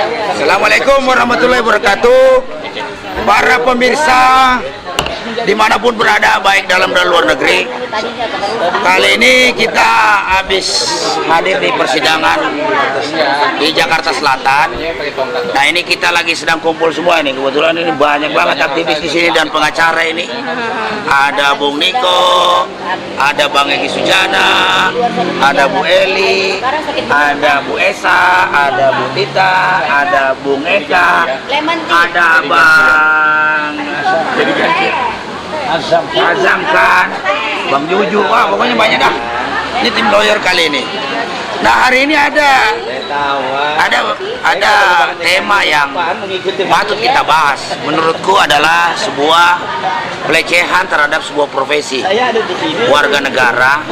Assalamualaikum warahmatullahi wabarakatuh. Para pemirsa dimanapun berada, baik dalam dan luar negeri, kali ini kita habis hadir di persidangan di Jakarta Selatan. Nah, ini kita lagi sedang kumpul semua ini. Kebetulan ini banyak banget aktivis di sini dan pengacara ini. Ada Bung Niko, ada Bang Egy Sujana, ada Bu Eli, ada Bu Esa, ada Bu Tita, ada Bung Eka, ada Bang Azam kan, Bang Juju, wah pokoknya banyak dah. Ini tim lawyer kali ini. Nah, hari ini ada tema yang patut kita bahas. Menurutku adalah sebuah pelecehan terhadap sebuah profesi warga negara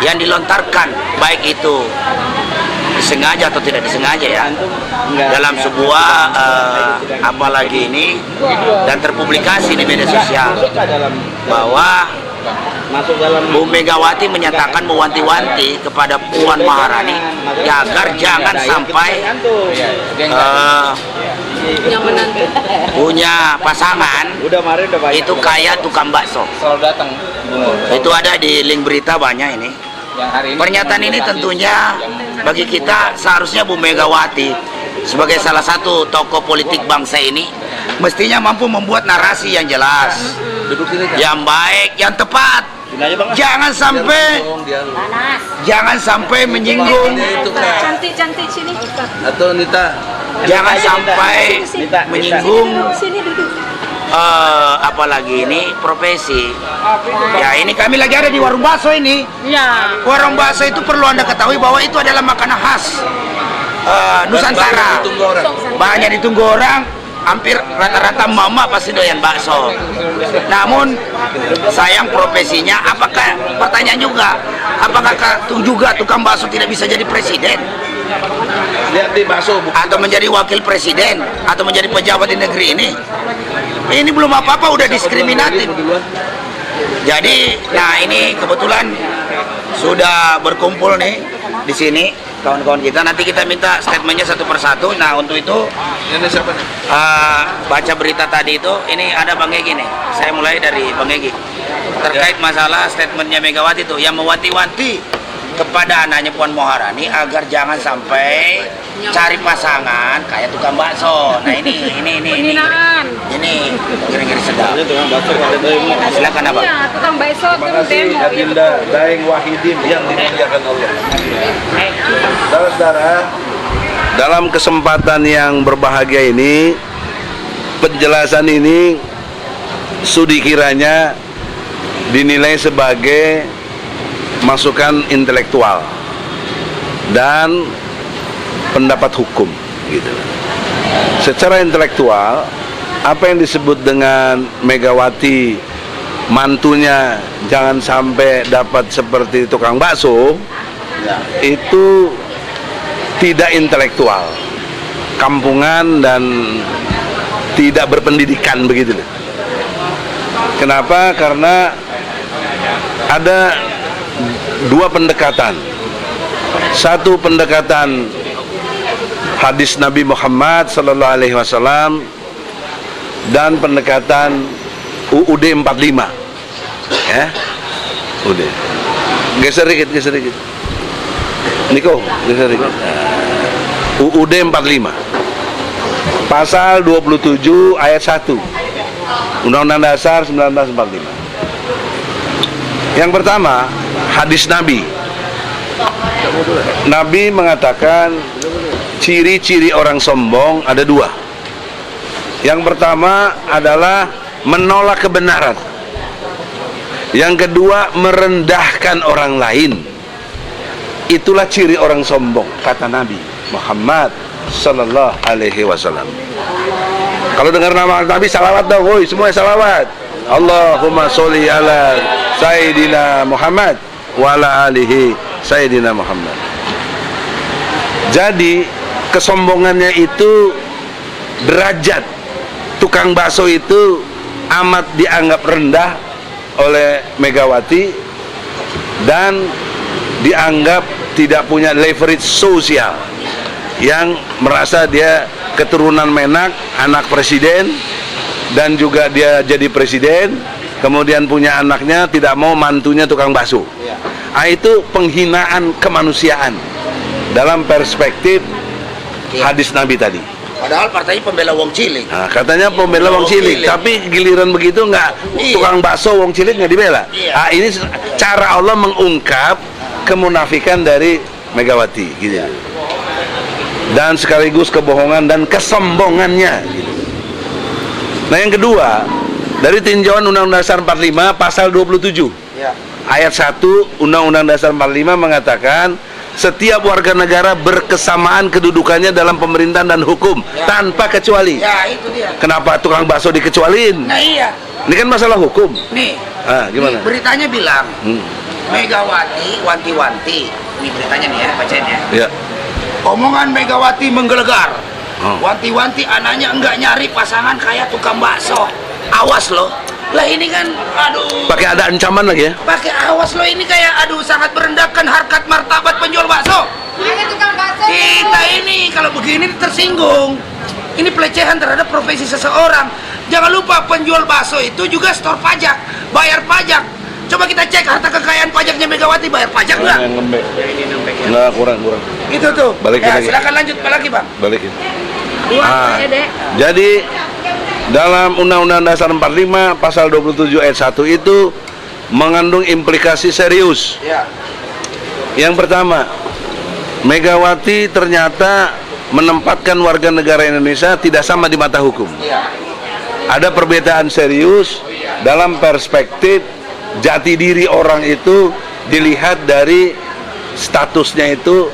yang dilontarkan, baik itu disengaja atau tidak disengaja ya, dalam sebuah apalagi ini dan terpublikasi di media sosial bahwa Bu Megawati menyatakan mewanti-wanti kepada Puan Maharani agar jangan sampai punya pasangan itu kayak tukang bakso. Itu ada di link berita banyak ini. Pernyataan ini tentunya bagi kita seharusnya Bu Megawati sebagai salah satu tokoh politik bangsa ini mestinya mampu membuat narasi yang jelas, yang baik, yang tepat. Jangan sampai menyinggung. Cantik sini. Atau Nita. Jangan sampai menyinggung apalagi ini profesi. Ya, ini kami lagi ada di warung bakso ini. Ya. Warung bakso itu perlu Anda ketahui bahwa itu adalah makanan khas Nusantara. Banyak ditunggu orang. Hampir rata-rata mama pasti doyan bakso. Namun sayang profesinya, apakah pertanyaan juga, apakah juga tukang bakso tidak bisa jadi presiden? Lihat di bakso atau menjadi wakil presiden atau menjadi pejabat di negeri ini? Ini belum apa-apa udah diskriminatif. Jadi, nah ini kebetulan sudah berkumpul nih di sini kawan-kawan kita. Nanti kita minta statementnya satu persatu. Nah, untuk itu ini siapa nih? Baca berita tadi itu, ini ada Bang Egy nih. Saya mulai dari Bang Egy terkait masalah statementnya Megawati itu yang mewanti-wanti kepada anaknya Puan Maharani agar jangan sampai cari pasangan kayak tukang bakso. Nah, ini kira-kira sedap. Silakan Abang. Iya, tukang bakso tuh demo. Adinda Daeng Wahidin yang dimuliakan Allah. Saudara-saudara, dalam kesempatan yang berbahagia ini, penjelasan ini studi kiranya dinilai sebagai masukan intelektual dan pendapat hukum gitu. Secara intelektual, apa yang disebut dengan Megawati mantunya jangan sampai dapat seperti tukang bakso, itu tidak intelektual, kampungan dan tidak berpendidikan begitu. Kenapa? Karena ada dua pendekatan. Satu pendekatan hadis Nabi Muhammad sallallahu alaihi wasallam dan pendekatan UUD 45. Ya. Udah. Geser dikit. Niko, geser dikit. UUD 45. Pasal 27 ayat 1. Undang-Undang Dasar 1945. Yang pertama, hadis Nabi. Nabi mengatakan ciri-ciri orang sombong ada dua. Yang pertama adalah menolak kebenaran. Yang kedua, merendahkan orang lain. Itulah ciri orang sombong, kata Nabi Muhammad sallallahu alaihi wasallam. Kalau dengar nama Nabi, salawat dong, woi semua salawat. Allahumma sholli ala Sayyidina Muhammad wa ala alihi Sayyidina Muhammad. Jadi kesombongannya itu derajat. Tukang bakso itu amat dianggap rendah oleh Megawati dan dianggap tidak punya leverage sosial, yang merasa dia keturunan Menak, anak presiden, dan juga dia jadi presiden, kemudian punya anaknya, tidak mau mantunya tukang bakso. Itu penghinaan kemanusiaan dalam perspektif hadis Nabi tadi. Padahal partainya pembela wong cilik. Nah, katanya pembela wong cilik, tapi giliran begitu nggak, tukang bakso wong cilik nggak dibela. Ah, ini cara Allah mengungkap kemunafikan dari Megawati, gitu. Dan sekaligus kebohongan dan kesombongannya, gitu. Nah, yang kedua, dari tinjauan Undang-Undang Dasar 45 pasal 27 ayat 1 Undang-Undang Dasar 45 mengatakan setiap warga negara berkesamaan kedudukannya dalam pemerintahan dan hukum tanpa kecuali. Ya, itu dia. Kenapa tukang bakso dikecualiin? Nah, iya. Ini kan masalah hukum. Nih. Gimana? Nih, beritanya bilang Megawati wanti-wanti. Ini beritanya nih ya, bacain ya. Ya. Omongan Megawati menggelegar. Wanti-wanti anaknya enggak nyari pasangan kayak tukang bakso. Awas loh. Lah ini kan, aduh. Pakai ada ancaman lagi ya? Pakai awas loh, ini kayak aduh sangat merendahkan harkat martabat penjual bakso. Kita ini kalau begini tersinggung. Ini pelecehan terhadap profesi seseorang. Jangan lupa penjual bakso itu juga store pajak, bayar pajak. Coba kita cek harta kekayaan pajaknya Megawati, bayar pajak nggak? Nggak, kurang. Itu tuh. Balikin Ya, lagi. silakan lanjut lagi bang. Balikin. Dua, Dek. Jadi dalam Undang-Undang Dasar 45 pasal 27 ayat 1 itu mengandung implikasi serius. Ya. Yang pertama, Megawati ternyata menempatkan warga negara Indonesia tidak sama di mata hukum. Ya. Ada perbedaan serius dalam perspektif jati diri orang itu dilihat dari statusnya itu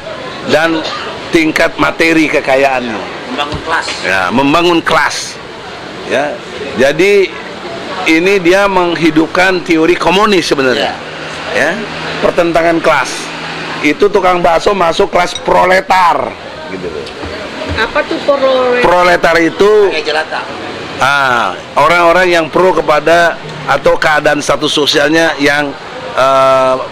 dan tingkat materi kekayaannya. Membangun kelas. Ya, membangun kelas. Ya. Jadi ini dia menghidupkan teori komunis sebenarnya. Ya. Pertentangan kelas. Itu tukang bakso masuk kelas proletar gitu. Apa tuh proletar? Proletar itu Kayak jelata. orang-orang yang pro kepada atau keadaan status sosialnya yang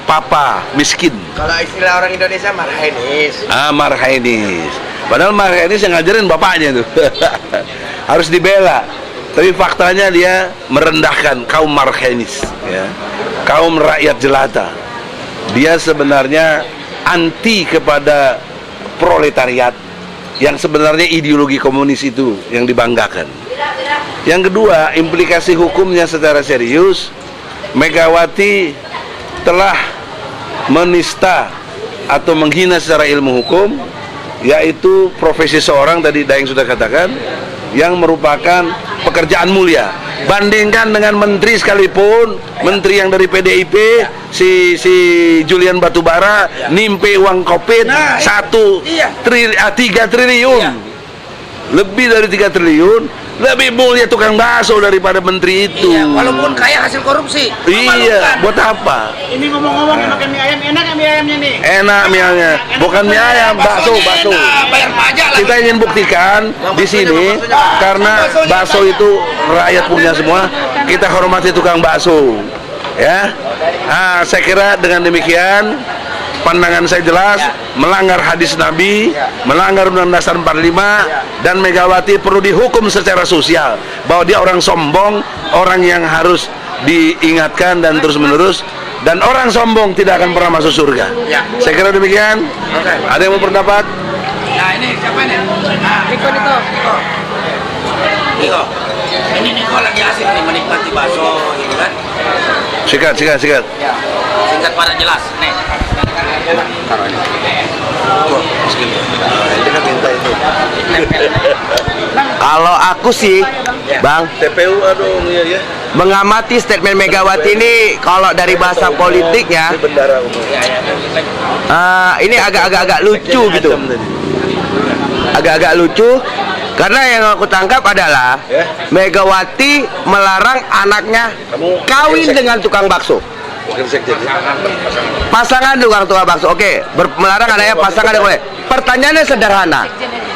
papa miskin. Kalau istilah orang Indonesia marhainis. Marhainis. Padahal marhainis yang ngajarin bapaknya tuh. Harus dibela. Tapi faktanya dia merendahkan kaum marhainis, ya. Kaum rakyat jelata. Dia sebenarnya anti kepada proletariat yang sebenarnya ideologi komunis itu yang dibanggakan. Yang kedua, implikasi hukumnya secara serius, Megawati telah menista atau menghina secara ilmu hukum, yaitu profesi seorang tadi Daeng sudah katakan, yang merupakan pekerjaan mulia. Bandingkan dengan menteri sekalipun, menteri yang dari PDIP, si Julian Batubara, nimpe uang Covid 3 triliun, lebih dari 3 triliun, lebih mulia tukang bakso daripada menteri itu. Iya, walaupun kaya hasil korupsi. Iya, buat apa? Ini ngomong-ngomong makan mie ayam, enak nggak mie ayamnya nih? Enak mie ayamnya, bukan mie ayam, bakso. Bayar pajak lagi. Kita ingin buktikan di sini karena bakso itu rakyat punya semua. Kita hormati tukang bakso, ya. Saya kira dengan demikian pandangan saya jelas, melanggar hadis Nabi, melanggar Undang-Undang Dasar 45, dan Megawati perlu dihukum secara sosial bahwa dia orang sombong, orang yang harus diingatkan dan terus menerus, dan orang sombong tidak akan pernah masuk surga. Saya kira demikian. Ada yang mau pendapat? Nah, ini siapa ini? Niko. Niko. Ini Niko lagi asik nih menikmati bakso gitu kan. Sikat. Ya. Singkat padat jelas. Nih. Taruh ini. Tuh, itu kan minta itu. Kalau aku sih, Bang, TPU ya. mengamati statement Megawati ini, kalau dari bahasa politiknya, Bendara ini agak-agak lucu gitu. Agak-agak lucu, karena yang aku tangkap adalah Megawati melarang anaknya kawin dengan tukang bakso. Pasangan tukang bakso, oke. Melarang anaknya pasangan dengan boleh. Pertanyaannya sederhana.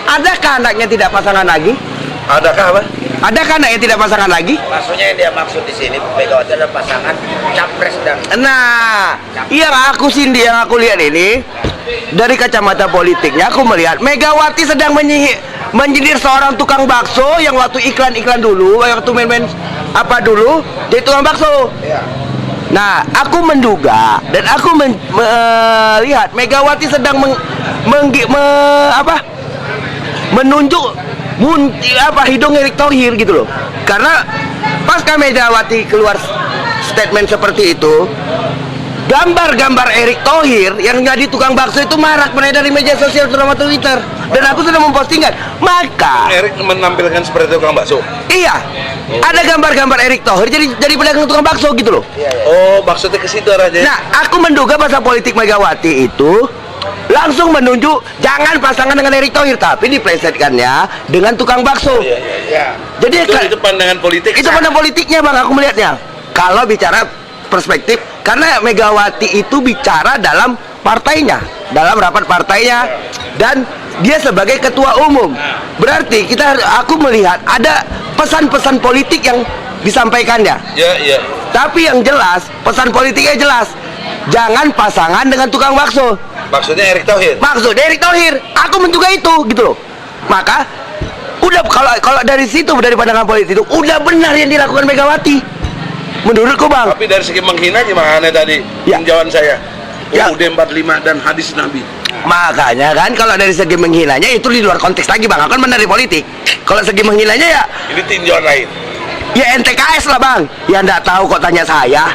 Adakah anaknya tidak pasangan lagi? Adakah apa? Adakah anaknya tidak pasangan lagi? Maksudnya yang dia maksud di sini Megawati ada pasangan capres dan Nah, yang aku lihat ini dari kacamata politiknya, aku melihat Megawati sedang Menyindir seorang tukang bakso yang waktu iklan-iklan dulu, waktu main-main apa dulu, dia tukang bakso. Nah, aku menduga dan aku melihat Megawati sedang menunjuk hidung Erick Thohir gitu loh. Karena pasca Megawati keluar statement seperti itu, gambar-gambar Erick Thohir yang jadi tukang bakso itu marak beredar di media sosial terutama Twitter, dan aku sudah mempostingkan. Maka Erick menampilkan seperti tukang bakso. iya, ada gambar-gambar Erick Thohir jadi pedagang tukang bakso gitu loh. Oh, maksudnya ke situ arahnya. Nah, aku menduga pasal politik Megawati itu langsung menunjuk jangan pasangan dengan Erick Thohir, tapi diplesetkannya dengan tukang bakso. Jadi Itu pandangan politik. itu pandangan politiknya, Bang, aku melihatnya. Kalau bicara perspektif, karena Megawati itu bicara dalam partainya, dalam rapat partainya, dan dia sebagai ketua umum. Berarti aku melihat ada pesan-pesan politik yang disampaikannya. Ya. Tapi yang jelas, pesan politiknya jelas. Jangan pasangan dengan tukang bakso. Maksudnya Erick Thohir. Maksud Erick Thohir, aku menduga itu gitu loh. Maka udah kalau dari situ, dari pandangan politik itu udah benar yang dilakukan Megawati. Menurutku, Bang. Tapi dari segi menghina gimana tadi Ya. tinjauan saya? Ya. UUD 45 dan hadis Nabi. Makanya kan kalau dari segi menghinanya itu di luar konteks lagi, Bang. Aku kan benar di politik. Kalau segi menghinanya ya Ini tinjauan lain. ya NTKS lah, Bang. Ya enggak tahu kok tanya saya.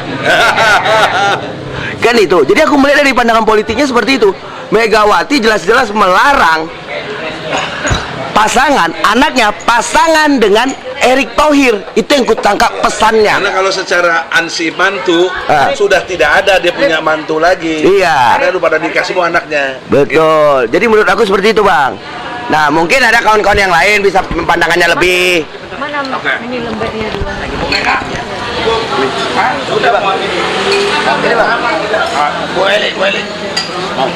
Kan itu. Jadi aku melihat dari pandangan politiknya seperti itu. Megawati jelas-jelas melarang anaknya pasangan dengan Erick Thohir. Itu yang kutangkap pesannya. Karena kalau secara ansi mantu sudah tidak ada dia punya mantu lagi. Iya. Karena lu pada nikah semua anaknya. Betul. Jadi menurut aku seperti itu, Bang. Nah, mungkin ada kawan-kawan yang lain bisa pandangannya lebih. Mana ini lembeknya dulu?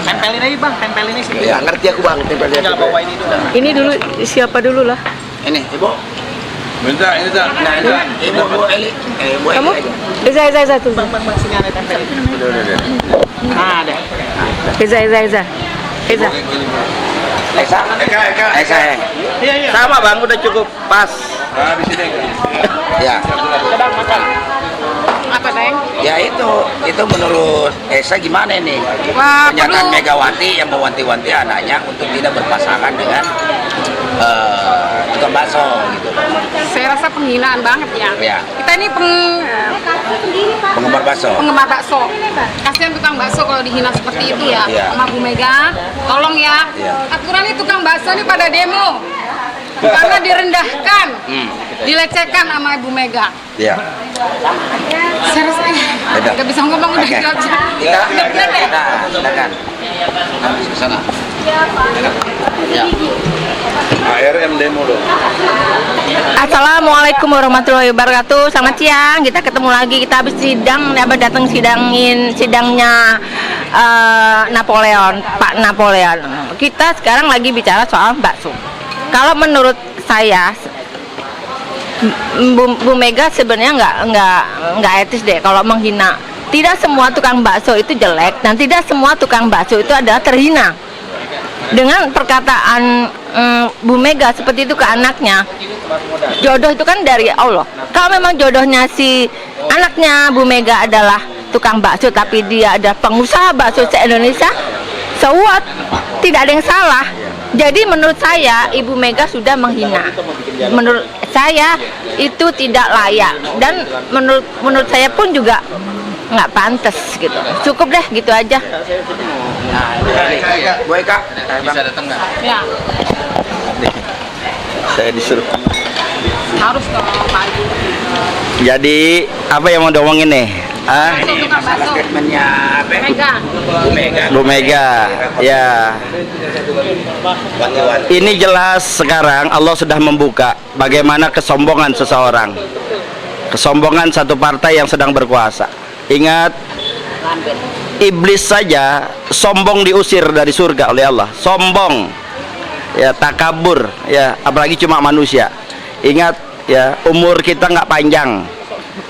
Tempelin aja bang, tempelin aja sini. Ya, ngerti aku, Bang. Tinggal bawa ini dulu. Ini dulu siapa dulu lah? Ini, Ibu. Minta ini tak. Ibu Eli. Ibu Kamu? Eli. Eza tuh. Bang, sini ada tempelin. Nah, ada. Eza. Eka. Iya. Sama, Bang, udah cukup pas. Nah, di sini. Ya. Coba makan. Apa, Neng? Ya itu menurut Esa gimana nih? Wah, Pernyataan perlu. Megawati yang mewanti-wanti anaknya untuk tidak berpasangan dengan tukang bakso gitu. Saya rasa penghinaan banget ya. Ya. Kita ini Penggemar bakso. penggemar bakso. Kasihan tukang bakso kalau dihina seperti itu ya. Iya. Sama Bu Mega, tolong ya. Iya. Aturan ini tukang bakso ini pada demo. Karena direndahkan, dilecehkan sama Ibu Mega. Ya. Saya rasa nggak bisa ngomong udah Oke. itu aja. Kita Bener deh. silakan. Habis ke sana. Ya. ARM demo dong. Assalamualaikum warahmatullahi wabarakatuh. Selamat siang. Kita ketemu lagi. Kita habis sidang, datang sidangnya Napoleon, Pak Napoleon. Kita sekarang lagi bicara soal bakso. Kalau menurut saya, Bu Mega sebenarnya nggak etis deh kalau menghina. Tidak semua tukang bakso itu jelek dan tidak semua tukang bakso itu adalah terhina. Dengan perkataan Bu Mega seperti itu ke anaknya, jodoh itu kan dari Allah. Kalau memang jodohnya si anaknya Bu Mega adalah tukang bakso tapi dia adalah pengusaha bakso se-Indonesia, so what? Tidak ada yang salah. Jadi menurut saya Ibu Mega sudah menghina. Menurut saya itu tidak layak dan menurut saya pun juga nggak pantas gitu. Cukup deh gitu aja. Bu Eka, bisa datang nggak? Ya, Saya disuruh. harus dong maju. Jadi, apa yang mau diomongin nih? Tukang bakso. Statementnya apa? Mega. Bu Mega. Bu Mega, ya. Ini jelas sekarang Allah sudah membuka bagaimana kesombongan seseorang, kesombongan satu partai yang sedang berkuasa. Ingat, iblis saja sombong diusir dari surga oleh Allah. Sombong, ya, takabur, ya, apalagi cuma manusia. Ingat, ya, umur kita nggak panjang.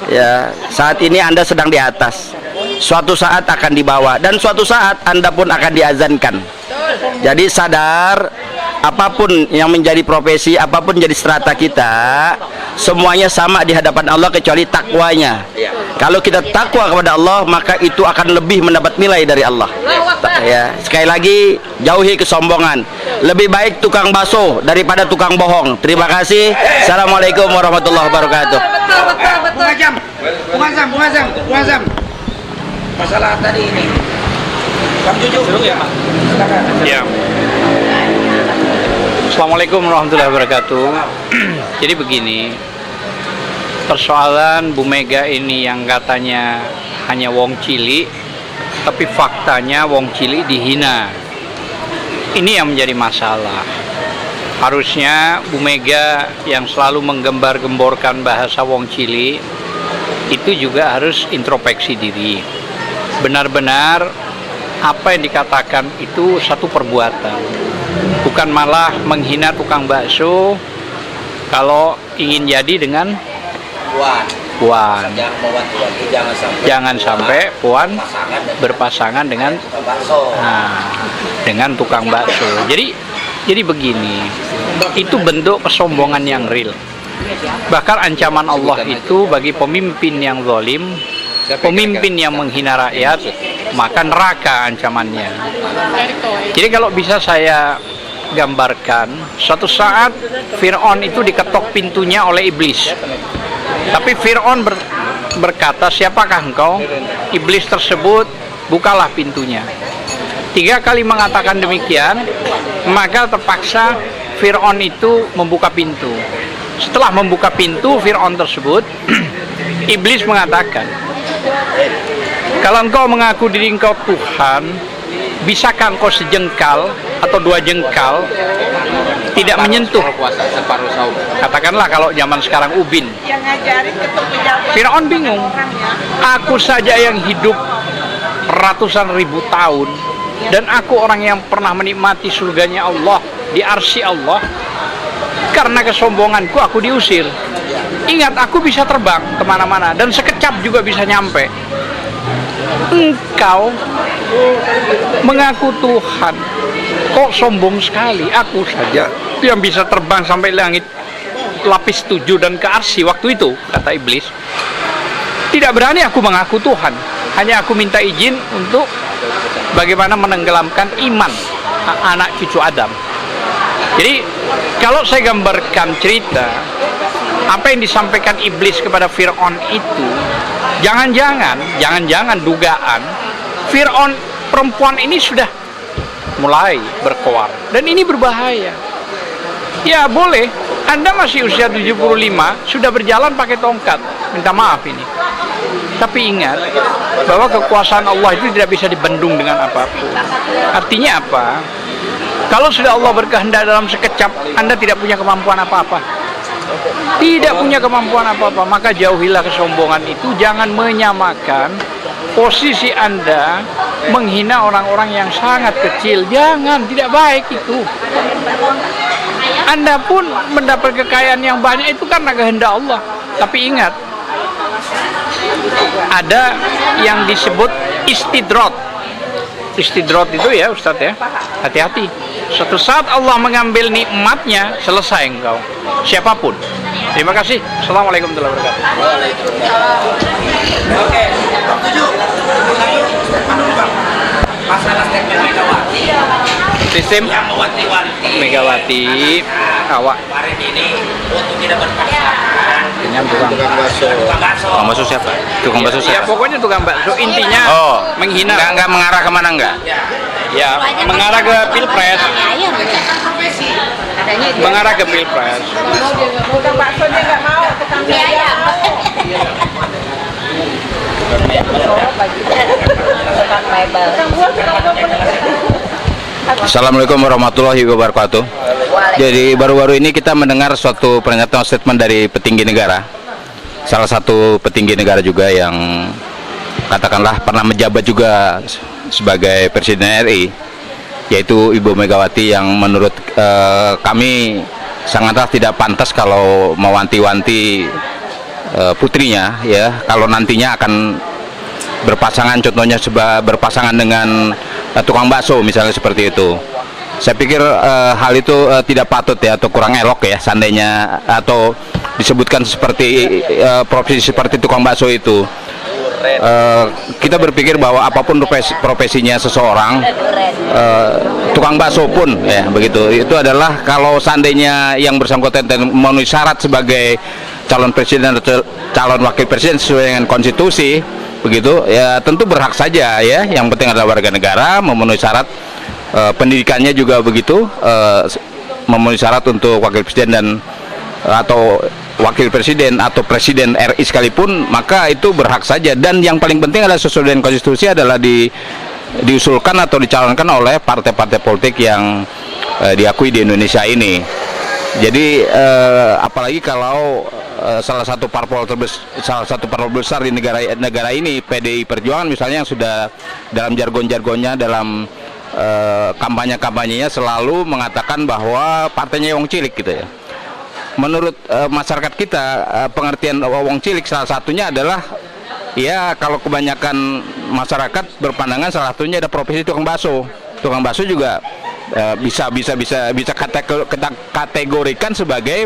Ya, saat ini Anda sedang di atas. Suatu saat akan dibawa dan suatu saat Anda pun akan diazankan. Jadi sadar apapun yang menjadi profesi, apapun jadi strata kita, semuanya sama di hadapan Allah kecuali takwanya. Kalau kita takwa kepada Allah, maka itu akan lebih mendapat nilai dari Allah. Ya, sekali lagi, jauhi kesombongan. Lebih baik tukang bakso daripada tukang bohong. Terima kasih. Assalamualaikum warahmatullahi wabarakatuh. Bung Azam. Masalah tadi ini. Kamu jujur ya, Pak? Silakan. Ya. Assalamualaikum warahmatullahi wabarakatuh. Jadi begini, persoalan Bu Mega ini yang katanya hanya wong cilik, tapi faktanya wong cilik dihina. Ini yang menjadi masalah. Harusnya Bu Mega yang selalu menggembar-gemborkan bahasa wong cilik itu juga harus introspeksi diri. Benar-benar apa yang dikatakan itu satu perbuatan, bukan malah menghina tukang bakso kalau ingin jadi dengan puan. Jangan sampai puan berpasangan dengan tukang bakso. Jadi begini, itu bentuk kesombongan yang real. Bahkan ancaman Allah itu bagi pemimpin yang zalim, pemimpin yang menghina rakyat, maka neraka ancamannya. Jadi kalau bisa saya gambarkan, suatu saat Fir'aun itu diketok pintunya oleh iblis. Tapi Fir'aun berkata, siapakah engkau? Iblis tersebut, bukalah pintunya. 3 kali mengatakan demikian, maka terpaksa Fir'aun itu membuka pintu. Setelah membuka pintu Fir'aun tersebut, iblis mengatakan, kalau engkau mengaku diri engkau Tuhan, bisakah engkau sejengkal atau 2 jengkal tidak menyentuh, katakanlah kalau zaman sekarang ubin. Fir'aun bingung, aku saja yang hidup ratusan ribu tahun, dan aku orang yang pernah menikmati surganya Allah, di arsy Allah. Karena kesombonganku aku diusir. Ingat, aku bisa terbang kemana-mana dan sekecap juga bisa nyampe. Engkau mengaku Tuhan, kok sombong sekali. Aku saja yang bisa terbang sampai langit lapis 7 dan ke arsy waktu itu, kata iblis. Tidak berani aku mengaku Tuhan, hanya aku minta izin untuk bagaimana menenggelamkan iman anak cucu Adam. Jadi kalau saya gambarkan cerita apa yang disampaikan iblis kepada Fir'aun itu, jangan-jangan dugaan Fir'aun perempuan ini sudah mulai berkoar, dan ini berbahaya. Ya boleh, Anda masih usia 75 sudah berjalan pakai tongkat, minta maaf ini. Tapi ingat bahwa kekuasaan Allah itu tidak bisa dibendung dengan apapun. Artinya apa? Kalau sudah Allah berkehendak dalam sekejap, Anda tidak punya kemampuan apa-apa. Tidak punya kemampuan apa-apa, maka jauhilah kesombongan itu. Jangan menyamakan posisi Anda menghina orang-orang yang sangat kecil. Jangan, tidak baik itu. Anda pun mendapat kekayaan yang banyak itu karena kehendak Allah. Tapi ingat, ada yang disebut istidrot. Istidrot itu ya Ustadz ya, hati-hati. Suatu saat Allah mengambil nikmatnya, selesai engkau, siapapun. Terima kasih. Assalamualaikum warahmatullahi wabarakatuh. Oke, setuju. Masalah statement Megawati. Sistem Yang mewanti-wanti Megawati awak kemarin ini untuk tidak berpasangan dengan tukang bakso. Tukang bakso siapa? Tukang bakso ya, siapa? pokoknya tukang bakso intinya menghina. Enggak mengarah kemana enggak? Ya, mengarah ke pilpres. Mengarah ke pilpres. Tukang baksonya nggak mau, tukang ayam. Assalamualaikum warahmatullahi wabarakatuh. Jadi baru-baru ini kita mendengar suatu pernyataan statement dari petinggi negara, salah satu petinggi negara juga yang katakanlah pernah menjabat juga sebagai Presiden RI, yaitu Ibu Megawati, yang menurut kami sangatlah tidak pantas kalau mewanti-wanti putrinya, ya, kalau nantinya akan berpasangan, contohnya berpasangan dengan tukang bakso misalnya seperti itu. Saya pikir hal itu tidak patut ya, atau kurang elok ya, seandainya atau disebutkan seperti profesi seperti tukang bakso itu. Kita berpikir bahwa apapun profesinya seseorang, tukang bakso pun ya begitu, itu adalah kalau seandainya yang bersangkutan memenuhi syarat sebagai calon presiden atau calon wakil presiden sesuai dengan konstitusi begitu ya, tentu berhak saja ya. Yang penting adalah warga negara, memenuhi syarat, pendidikannya juga begitu, memenuhi syarat untuk wakil presiden dan atau wakil presiden atau presiden RI sekalipun, maka itu berhak saja. Dan yang paling penting adalah sesuai dengan konstitusi adalah diusulkan atau dicalonkan oleh partai-partai politik yang diakui di Indonesia ini. Jadi apalagi kalau salah satu parpol besar di negara ini, PDI Perjuangan misalnya, yang sudah dalam jargon-jargonnya, dalam kampanye-kampanyenya selalu mengatakan bahwa partainya wong cilik gitu ya. Menurut masyarakat kita, pengertian wong cilik salah satunya adalah ya, kalau kebanyakan masyarakat berpandangan salah satunya ada profesi tukang bakso. Tukang bakso juga bisa kategorikan sebagai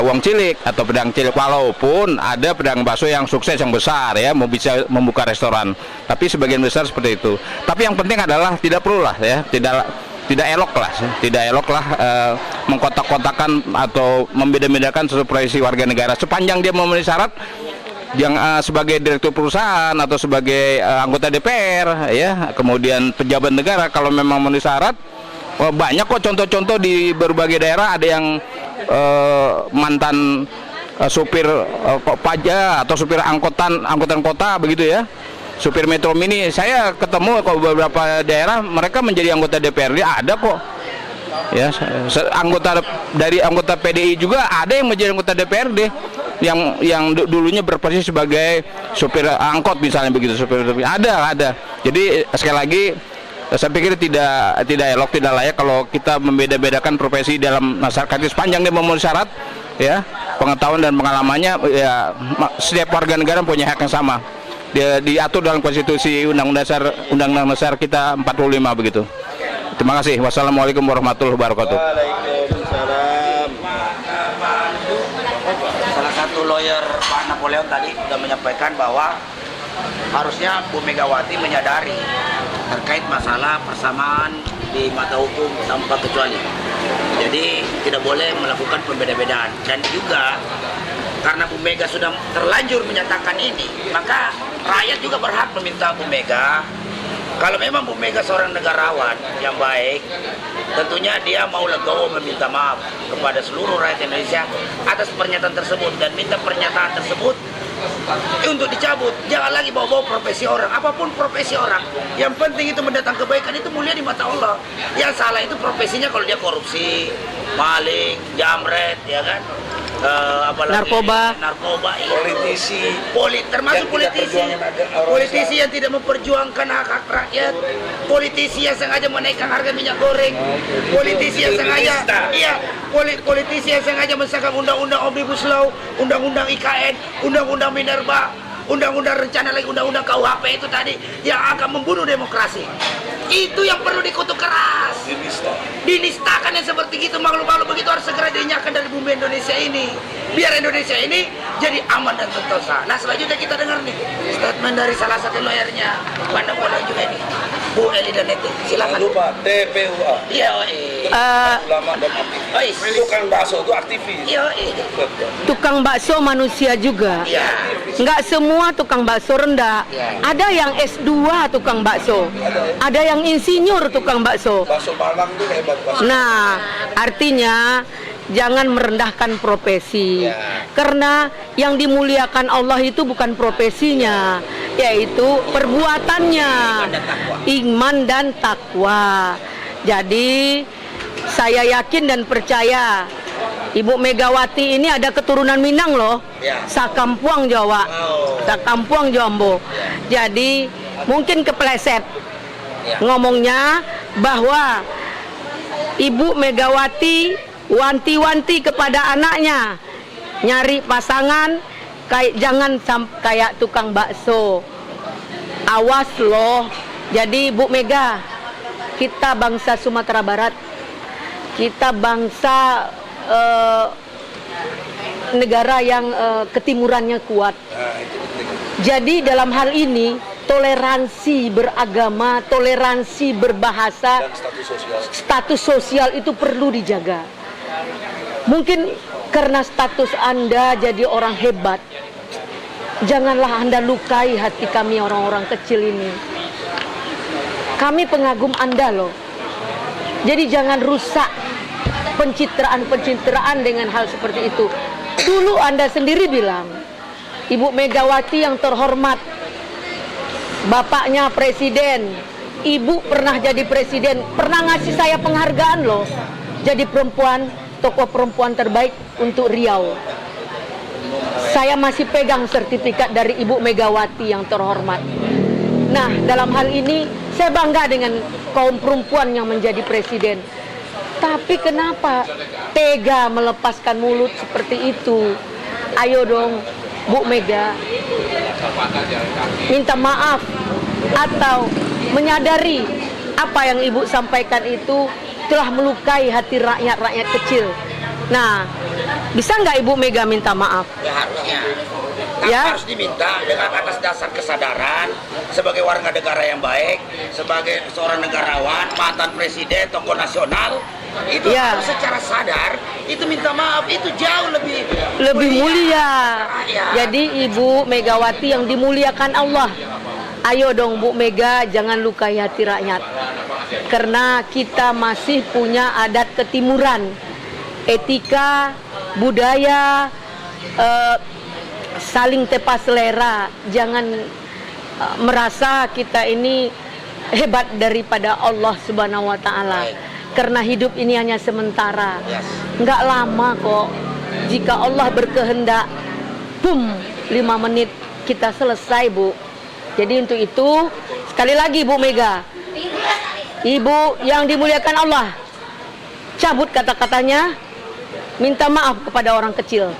wong cilik atau pedang cilik, walaupun ada pedang bakso yang sukses, yang besar ya, mau bisa membuka restoran, tapi sebagian besar seperti itu. Tapi yang penting adalah tidak perlu lah ya, tidak elok lah mengkotak-kotakan atau membeda-bedakan sesuatu profesi warga negara sepanjang dia memenuhi syarat yang sebagai direktur perusahaan atau sebagai anggota DPR ya, kemudian pejabat negara. Kalau memang memenuhi syarat, banyak kok contoh-contoh di berbagai daerah, ada yang mantan supir pajak atau supir angkutan kota begitu ya, supir Metro Mini. Saya ketemu kok beberapa daerah mereka menjadi anggota DPRD, ada kok ya, anggota PDI juga ada yang menjadi anggota DPRD yang dulunya berposisi sebagai supir angkot misalnya begitu, supir ada. Jadi sekali lagi saya pikir tidak elok, tidak layak kalau kita membeda-bedakan profesi dalam masyarakat ini sepanjang dia memenuhi syarat ya, pengetahuan dan pengalamannya ya. Setiap warga negara punya hak yang sama, dia diatur dalam konstitusi Undang-Undang Dasar kita 45 begitu. Terima kasih. Wassalamualaikum warahmatullahi wabarakatuh. Waalaikumsalam. Salah satu lawyer Pak Napoleon tadi sudah menyampaikan bahwa harusnya Bu Megawati menyadari terkait masalah persamaan di mata hukum tanpa kecuali. Jadi tidak boleh melakukan pembeda-bedaan, dan juga karena Bu Mega sudah terlanjur menyatakan ini, maka rakyat juga berhak meminta Bu Mega, kalau memang Bu Mega seorang negarawan yang baik, tentunya dia mau legowo meminta maaf kepada seluruh rakyat Indonesia atas pernyataan tersebut, dan minta pernyataan tersebut untuk dicabut. Jangan lagi bawa-bawa profesi orang, apapun profesi orang, yang penting itu mendatang kebaikan, itu mulia di mata Allah. Yang salah itu profesinya kalau dia korupsi, maling, jamret, ya kan, narkoba, ya. Termasuk politisi yang tidak memperjuangkan hak-hak rakyat, politisi yang sengaja menaikkan harga minyak goreng, politisi yang sengaja politisi yang sengaja mensahkan undang-undang Omnibus Law, undang-undang IKN, undang-undang Minerba, undang-undang rencana lagi, undang-undang KUHP itu tadi yang akan membunuh demokrasi. Itu yang perlu dikutuk keras, dinistakan yang seperti itu. Makhluk-makhluk begitu harus segera dinyahkan dari bumi Indonesia ini, biar Indonesia ini jadi aman dan sentosa. Nah, selanjutnya kita dengar nih statement dari salah satu lawyernya Pak Napoleon juga ini, Bu Eli dan Nete. Silakan. Lupa TPUA. Iya, Ulama dan aktivis. Tukang bakso itu aktivis. Iya, Tukang bakso manusia juga. iya. Nggak semua tukang bakso rendah. Ada yang S2 tukang bakso. Ada yang insinyur tukang bakso. Bakso Malang itu hebat bakso. Nah, artinya jangan merendahkan profesi. Karena yang dimuliakan Allah itu bukan profesinya, yaitu perbuatannya. Iman dan takwa. Jadi saya yakin dan percaya Ibu Megawati ini ada keturunan Minang loh, Sakampuang Jawa, Sakampuang Jambo. Jadi mungkin kepleset ngomongnya bahwa Ibu Megawati wanti-wanti kepada anaknya nyari pasangan jangan kayak tukang bakso. Awas loh. Jadi Bu Mega, kita bangsa Sumatera Barat kita bangsa negara yang ketimurannya kuat. Jadi dalam hal ini toleransi beragama, toleransi berbahasa, status sosial itu perlu dijaga. Mungkin karena status Anda jadi orang hebat, janganlah Anda lukai hati kami orang-orang kecil ini. Kami pengagum Anda loh. Jadi jangan rusak pencitraan-pencitraan dengan hal seperti itu. Dulu Anda sendiri bilang, Ibu Megawati yang terhormat, bapaknya presiden, ibu pernah jadi presiden, pernah ngasih saya penghargaan loh, jadi perempuan, tokoh perempuan terbaik untuk Riau. Saya masih pegang sertifikat dari Ibu Megawati yang terhormat. Nah, dalam hal ini saya bangga dengan kaum perempuan yang menjadi presiden. Tapi kenapa tega melepaskan mulut seperti itu? Ayo dong, Bu Mega, minta maaf atau menyadari apa yang Ibu sampaikan itu telah melukai hati rakyat-rakyat kecil. Nah, bisa nggak Ibu Mega minta maaf? Ya harusnya. Ya? Harus diminta dengan atas dasar kesadaran sebagai warga negara yang baik, sebagai seorang negarawan, mantan presiden, tokoh nasional, itu ya, harus secara sadar itu minta maaf, itu jauh lebih mulia. Ya. Jadi Ibu Megawati yang dimuliakan Allah. Ayo dong Bu Mega, jangan lukai hati rakyat. Karena kita masih punya adat ketimuran, etika, budaya, saling tepas selera. Jangan merasa kita ini hebat daripada Allah Subhanahu wa Ta'ala. Karena hidup ini hanya sementara, nggak lama kok. Jika Allah berkehendak, boom, 5 menit kita selesai, Bu. Jadi untuk itu, sekali lagi Bu Mega, Ibu yang dimuliakan Allah, cabut kata-katanya, minta maaf kepada orang kecil.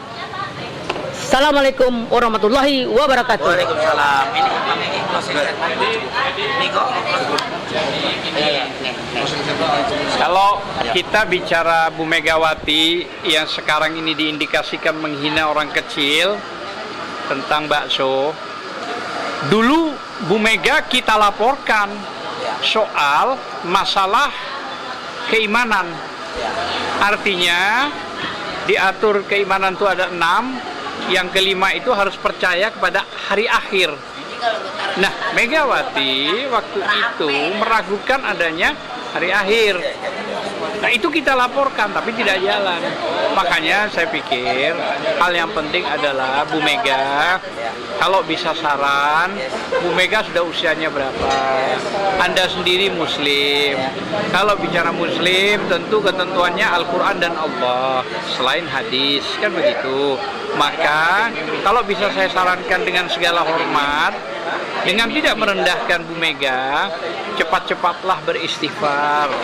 Assalamualaikum warahmatullahi wabarakatuh. Waalaikumsalam. Ini closing. Kalau kita bicara Bu Megawati yang sekarang ini diindikasikan menghina orang kecil tentang bakso, dulu Bu Mega kita laporkan soal masalah keimanan. Artinya diatur keimanan itu ada 6. Yang kelima itu harus percaya kepada hari akhir. Nah, Megawati waktu itu meragukan adanya hari akhir. Nah, itu kita laporkan, tapi tidak jalan. Makanya saya pikir hal yang penting adalah Bu Mega, kalau bisa saran, Bu Mega sudah usianya berapa? Anda sendiri Muslim. Kalau bicara Muslim, tentu ketentuannya Al-Quran dan Allah, selain hadis, kan begitu. Maka kalau bisa saya sarankan dengan segala hormat, dengan tidak merendahkan Bu Mega, cepat-cepatlah beristighfar,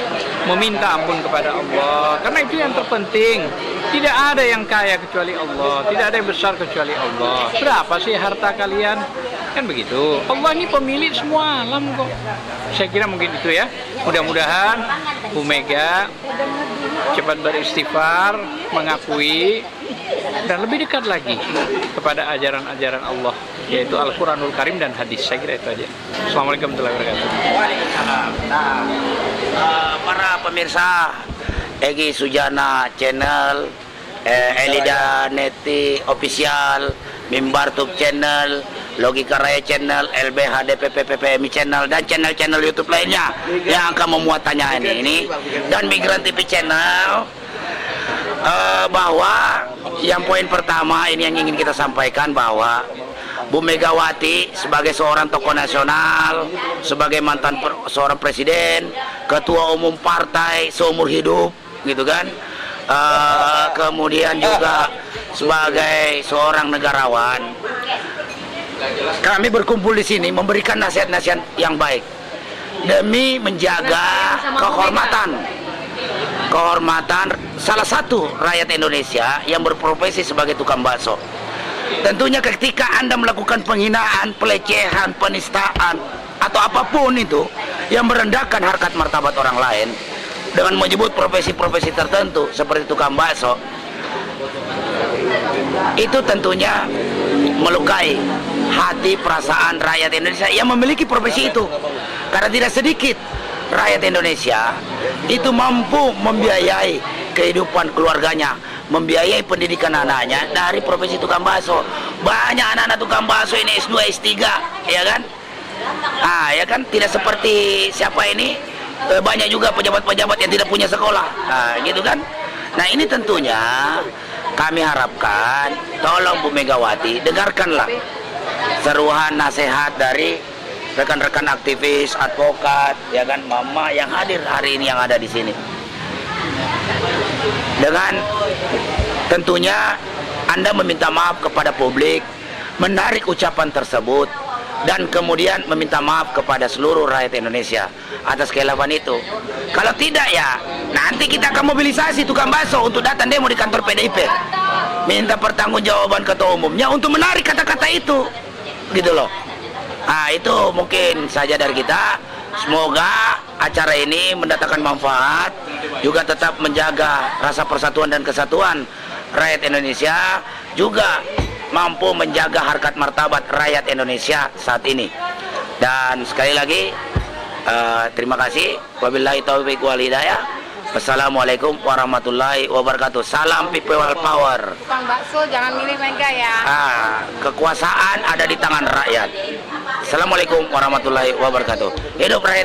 meminta ampun kepada Allah, karena itu yang terpenting. Tidak ada yang kaya kecuali Allah, tidak ada yang besar kecuali Allah. Berapa sih harta kalian? Kan begitu. Allah ini pemilik semua alam kok. Saya kira mungkin itu ya. Mudah-mudahan Bu Mega cepat beristighfar, mengakui, dan lebih dekat lagi kepada ajaran-ajaran Allah, yaitu Al-Quranul Karim dan hadis. Saya kira itu aja. Assalamualaikum warahmatullahi wabarakatuh. Waalaikumsalam. Nah, para pemirsa Egy Sujana Channel, Elida Neti Official, Mimbar Tube Channel, Logika Raya Channel, LBHDPPPPMI Channel, dan channel-channel YouTube lainnya yang akan memuat tanyaan ini, dan Migran TV Channel, bahwa yang poin pertama ini yang ingin kita sampaikan, bahwa Bu Megawati sebagai seorang tokoh nasional, sebagai mantan seorang presiden, ketua umum partai seumur hidup, gitu kan, kemudian juga sebagai seorang negarawan, kami berkumpul di sini memberikan nasihat-nasihat yang baik demi menjaga kehormatan salah satu rakyat Indonesia yang berprofesi sebagai tukang bakso. Tentunya ketika Anda melakukan penghinaan, pelecehan, penistaan, atau apapun itu yang merendahkan harkat martabat orang lain, dengan menyebut profesi-profesi tertentu seperti tukang bakso, itu tentunya melukai hati perasaan rakyat Indonesia yang memiliki profesi itu. Karena tidak sedikit rakyat Indonesia itu mampu membiayai kehidupan keluarganya, membiayai pendidikan anaknya dari profesi tukang bakso. Banyak anak-anak tukang bakso ini S2, S3, ya kan? Ya kan, tidak seperti siapa ini, banyak juga pejabat-pejabat yang tidak punya sekolah, gitu kan? Nah, ini tentunya kami harapkan, tolong Bu Megawati, dengarkanlah seruan nasihat dari rekan-rekan aktivis, advokat, ya kan, mama yang hadir hari ini, yang ada di sini. Dengan tentunya Anda meminta maaf kepada publik, menarik ucapan tersebut, dan kemudian meminta maaf kepada seluruh rakyat Indonesia atas kekhilafan itu. Kalau tidak, ya nanti kita akan mobilisasi tukang bakso untuk datang demo di kantor PDIP, minta pertanggungjawaban ketua umumnya untuk menarik kata-kata itu, gitu loh. Itu mungkin saja dari kita. Semoga acara ini mendatangkan manfaat, juga tetap menjaga rasa persatuan dan kesatuan rakyat Indonesia, juga mampu menjaga harkat martabat rakyat Indonesia saat ini. Dan sekali lagi terima kasih. Wabillahi taufiq wal hidayah. Wassalamualaikum warahmatullahi wabarakatuh. Salam people power. Tukang bakso jangan milih Mega ya. Kekuasaan ada di tangan rakyat. Assalamualaikum warahmatullahi wabarakatuh. Hidup rakyat